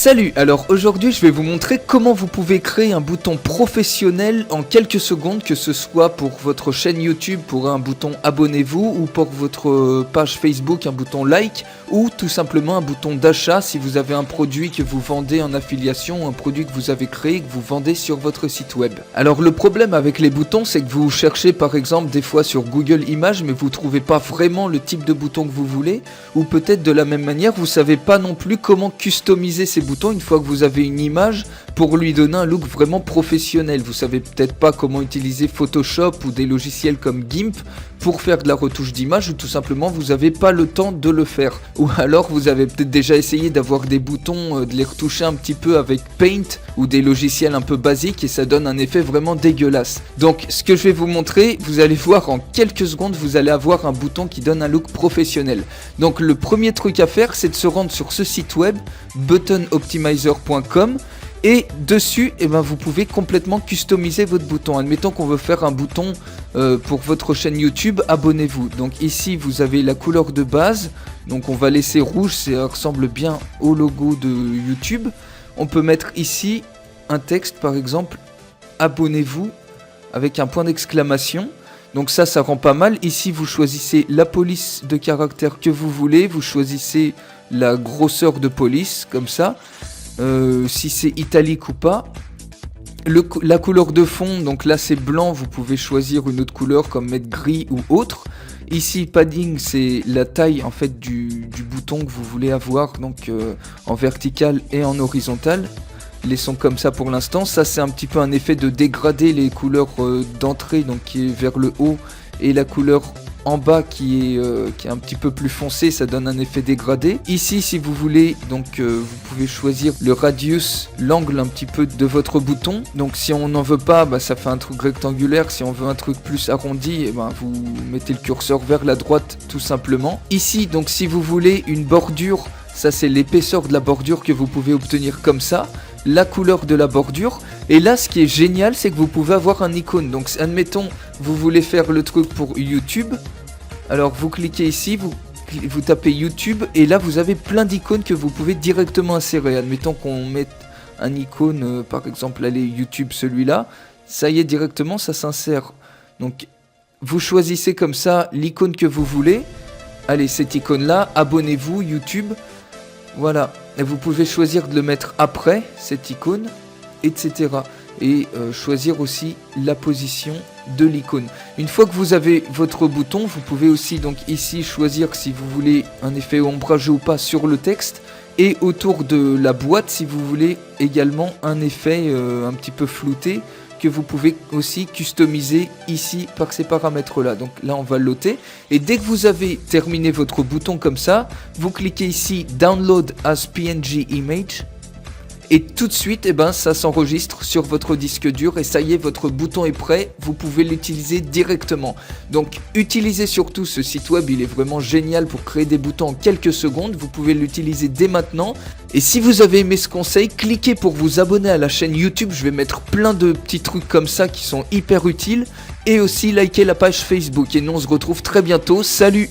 Salut, alors aujourd'hui je vais vous montrer comment vous pouvez créer un bouton professionnel en quelques secondes, que ce soit pour votre chaîne YouTube, pour un bouton abonnez-vous, ou pour votre page Facebook, un bouton like, ou tout simplement un bouton d'achat si vous avez un produit que vous vendez en affiliation, un produit que vous avez créé, que vous vendez sur votre site web. Alors le problème avec les boutons, c'est que vous cherchez par exemple des fois sur Google Images, mais vous trouvez pas vraiment le type de bouton que vous voulez, ou peut-être de la même manière, vous savez pas non plus comment customiser ces boutons une fois que vous avez une image pour lui donner un look vraiment professionnel. Vous savez peut-être pas comment utiliser Photoshop ou des logiciels comme GIMP pour faire de la retouche d'image, ou tout simplement vous n'avez pas le temps de le faire. Ou alors vous avez peut-être déjà essayé d'avoir des boutons, de les retoucher un petit peu avec Paint ou des logiciels un peu basiques et ça donne un effet vraiment dégueulasse. Donc ce que je vais vous montrer, vous allez voir en quelques secondes, vous allez avoir un bouton qui donne un look professionnel. Donc le premier truc à faire, c'est de se rendre sur ce site web buttonoptimizer.com. Et dessus, vous pouvez complètement customiser votre bouton. Admettons qu'on veut faire un bouton pour votre chaîne YouTube, abonnez-vous. Donc ici, vous avez la couleur de base. Donc on va laisser rouge, ça ressemble bien au logo de YouTube. On peut mettre ici un texte, par exemple, abonnez-vous, avec un point d'exclamation. Donc ça rend pas mal. Ici, vous choisissez la police de caractère que vous voulez. Vous choisissez la grosseur de police, comme ça. Si c'est italique ou pas. La couleur de fond, donc là c'est blanc, vous pouvez choisir une autre couleur comme mettre gris ou autre. Ici padding, c'est la taille en fait du bouton que vous voulez avoir, donc en vertical et en horizontal. Laissons comme ça pour l'instant. Ça c'est un petit peu un effet de dégrader les couleurs d'entrée, donc qui est vers le haut, et la couleur en bas qui est un petit peu plus foncé, ça donne un effet dégradé. Ici, si vous voulez, donc vous pouvez choisir le radius, l'angle un petit peu de votre bouton. Donc si on n'en veut pas, ça fait un truc rectangulaire. Si on veut un truc plus arrondi, vous mettez le curseur vers la droite tout simplement. Ici, donc si vous voulez une bordure, ça c'est l'épaisseur de la bordure que vous pouvez obtenir comme ça, la couleur de la bordure. Et là ce qui est génial, c'est que vous pouvez avoir un icône. Donc admettons vous voulez faire le truc pour YouTube, alors vous cliquez ici, vous tapez YouTube, et là vous avez plein d'icônes que vous pouvez directement insérer. Admettons qu'on mette un icône, par exemple allez YouTube, celui-là, ça y est, directement ça s'insère. Donc vous choisissez comme ça l'icône que vous voulez. Allez, cette icône là, abonnez-vous YouTube. Voilà, et vous pouvez choisir de le mettre après cette icône, etc. Et choisir aussi la position de l'icône. Une fois que vous avez votre bouton, vous pouvez aussi donc ici choisir si vous voulez un effet ombragé ou pas sur le texte, et autour de la boîte si vous voulez également un effet un petit peu flouté que vous pouvez aussi customiser ici par ces paramètres là. Donc là on va l'ôter, et dès que vous avez terminé votre bouton comme ça, vous cliquez ici Download as PNG Image, et tout de suite ça s'enregistre sur votre disque dur, et ça y est, votre bouton est prêt, vous pouvez l'utiliser directement. Donc utilisez surtout ce site web, il est vraiment génial pour créer des boutons en quelques secondes, vous pouvez l'utiliser dès maintenant. Et si vous avez aimé ce conseil, cliquez pour vous abonner à la chaîne YouTube, je vais mettre plein de petits trucs comme ça qui sont hyper utiles, et aussi likez la page Facebook, et nous on se retrouve très bientôt, salut!